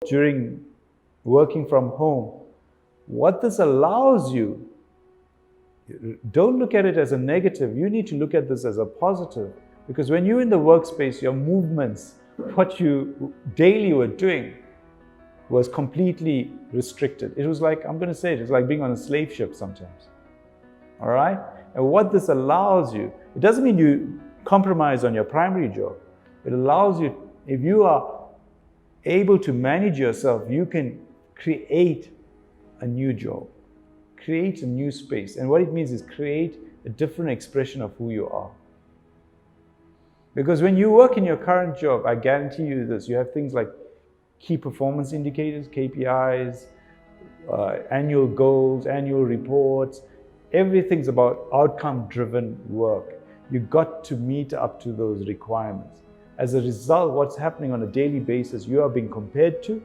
during working from home, what this allows you, don't look at it as a negative. You need to look at this as a positive. Because when you're in the workspace, your movements, what you daily were doing was completely restricted. It was like, I'm going to say it was like being on a slave ship sometimes. All right? And what this allows you, it doesn't mean you compromise on your primary job. It allows you, if you are able to manage yourself, you can create a new job, create a new space. And what it means is create a different expression of who you are. Because when you work in your current job, I guarantee you this, you have things like key performance indicators, KPIs, annual goals, annual reports. Everything's about outcome-driven work. You got to meet up to those requirements. As a result, what's happening on a daily basis, you are being compared to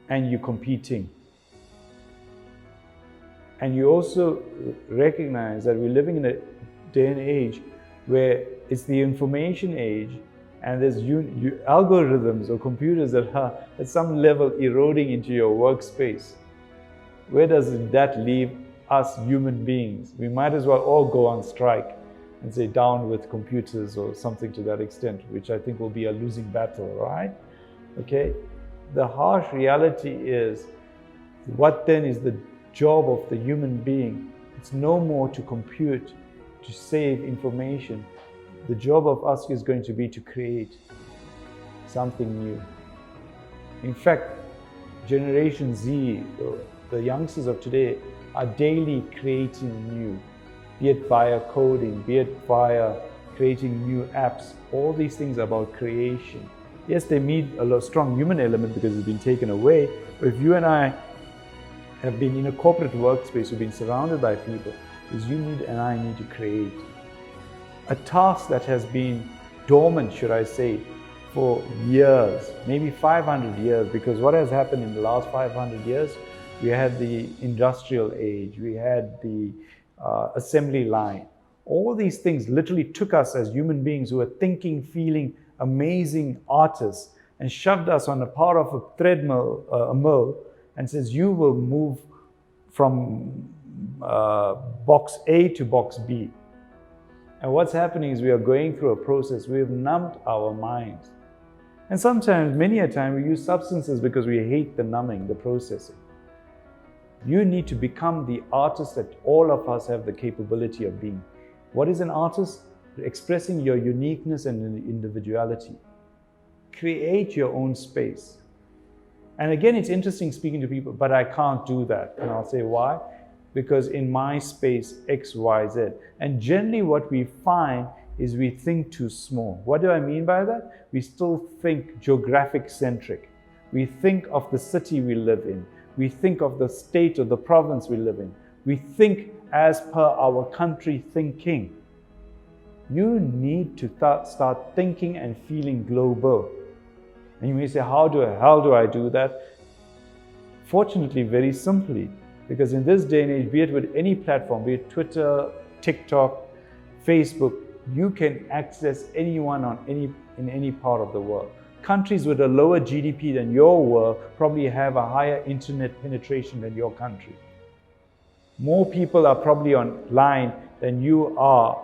and you're competing. And you also recognize that we're living in a day and age where it's the information age, and there's algorithms or computers that are at some level eroding into your workspace. Where does that leave us human beings? We might as well all go on strike and say down with computers or something to that extent, which I think will be a losing battle, right? Okay? The harsh reality is, what then is the job of the human being? It's no more to compute, to save information. The job of us is going to be to create something new. In fact, Generation Z, the youngsters of today, are daily creating new, be it via coding, be it via creating new apps. All these things are about creation. Yes, they need a strong human element because it's been taken away, but if you and I have been in a corporate workspace, we've been surrounded by people, is you need and I need to create. A task that has been dormant, should I say, for years, maybe 500 years, because what has happened in the last 500 years, we had the industrial age, we had the assembly line. All these things literally took us as human beings who were thinking, feeling, amazing artists and shoved us on a part of a treadmill, a mill, and says, you will move from box A to box B. And what's happening is we are going through a process. We have numbed our minds. And sometimes, many a time, we use substances because we hate the numbing, the processing. You need to become the artist that all of us have the capability of being. What is an artist? Expressing your uniqueness and individuality. Create your own space. And again, it's interesting speaking to people, but I can't do that. And I'll say, why? Because in my space, X, Y, Z. And generally what we find is we think too small. What do I mean by that? We still think geographic centric. We think of the city we live in. We think of the state or the province we live in. We think as per our country thinking. You need to start thinking and feeling global. And you may say, how do I do that? Fortunately, very simply. Because in this day and age, be it with any platform, be it Twitter, TikTok, Facebook, you can access anyone in any part of the world. Countries with a lower GDP than your world probably have a higher internet penetration than your country. More people are probably online than you are,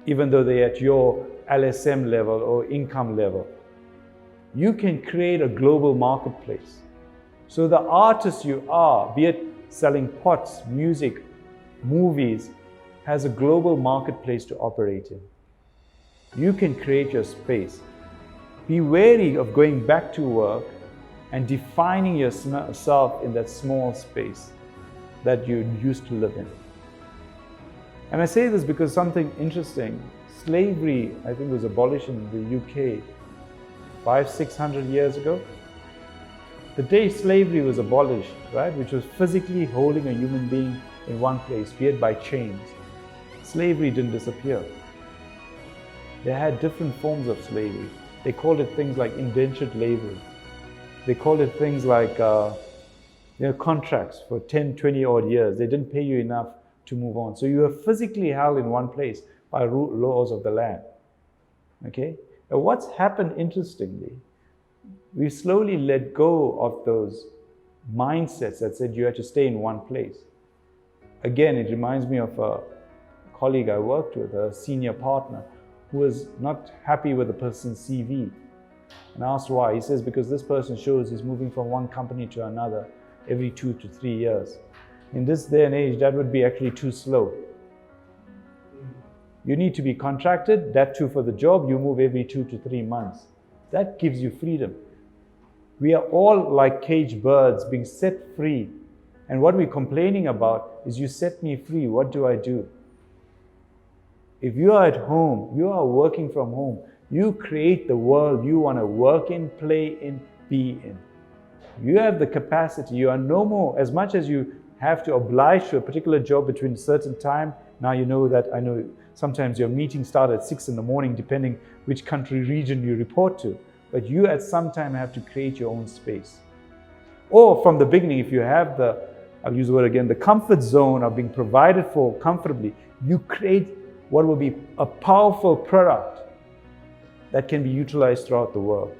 even though they're at your LSM level or income level. You can create a global marketplace. So the artist you are, be it selling pots, music, movies, has a global marketplace to operate in. You can create your space. Be wary of going back to work and defining yourself in that small space that you used to live in. And I say this because something interesting. Slavery, I think, was abolished in the UK 500-600 years ago. The day slavery was abolished, right, which was physically holding a human being in one place, be it by chains, slavery didn't disappear. They had different forms of slavery. They called it things like indentured laborers. They called it things like contracts for 10, 20 odd years. They didn't pay you enough to move on. So you were physically held in one place by laws of the land. Okay? Now what's happened interestingly We slowly let go of those mindsets that said you had to stay in one place. Again, it reminds me of a colleague I worked with, a senior partner, who was not happy with the person's CV. And I asked why. He says, because this person shows he's moving from one company to another every 2 to 3 years. In this day and age, that would be actually too slow. You need to be contracted, that too for the job, you move every 2 to 3 months. That gives you freedom. We are all like caged birds being set free. And what we're complaining about is, you set me free, what do I do? If you are at home, you are working from home, you create the world you want to work in, play in, be in. You have the capacity. You are no more, as much as you have to oblige to a particular job between a certain time. Now you know that, I know sometimes your meetings start at 6 in the morning, depending which country, region you report to. But you at some time have to create your own space. Or from the beginning, if you have the, I'll use the word again, the comfort zone of being provided for comfortably, you create what will be a powerful product that can be utilized throughout the world.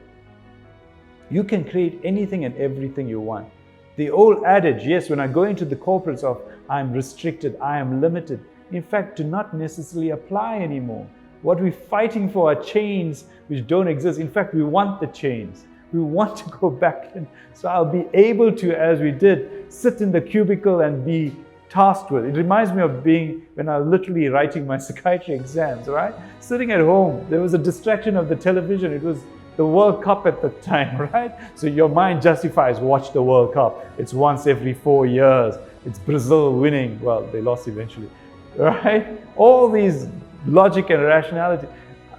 You can create anything and everything you want. The old adage, yes, when I go into the corporates of I'm restricted, I am limited, in fact, do not necessarily apply anymore. What we're fighting for are chains which don't exist. In fact, we want the chains. We want to go back. And so I'll be able to, as we did, sit in the cubicle and be tasked with. It reminds me of being, when I was literally writing my psychiatry exams, right? Sitting at home, there was a distraction of the television. It was the World Cup at the time, right? So your mind justifies, watch the World Cup. It's once every 4 years. It's Brazil winning. Well, they lost eventually, right? All these logic and rationality.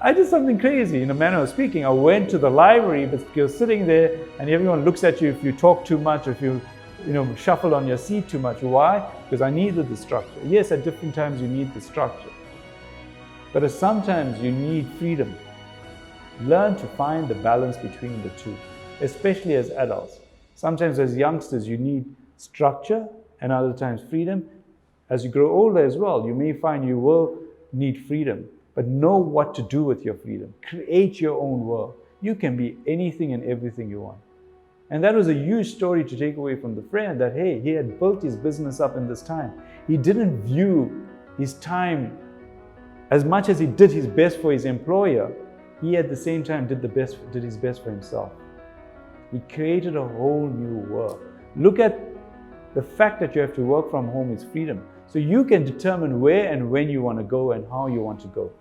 I did something crazy in a manner of speaking. I went to the library, but you're sitting there and everyone looks at you if you talk too much, or if you shuffle on your seat too much. Why? Because I needed the structure. Yes, at different times you need the structure. But sometimes you need freedom. Learn to find the balance between the two, especially as adults. Sometimes as youngsters you need structure, and other times freedom. As you grow older as well, you may find you will need freedom, but know what to do with your freedom. Create your own world. You can be anything and everything you want. And that was a huge story to take away from the friend, that, hey, he had built his business up in this time. He didn't view his time as much as he did his best for his employer. He at the same time did his best for himself. He created a whole new world. Look at the fact that you have to work from home is freedom. So you can determine where and when you want to go and how you want to go.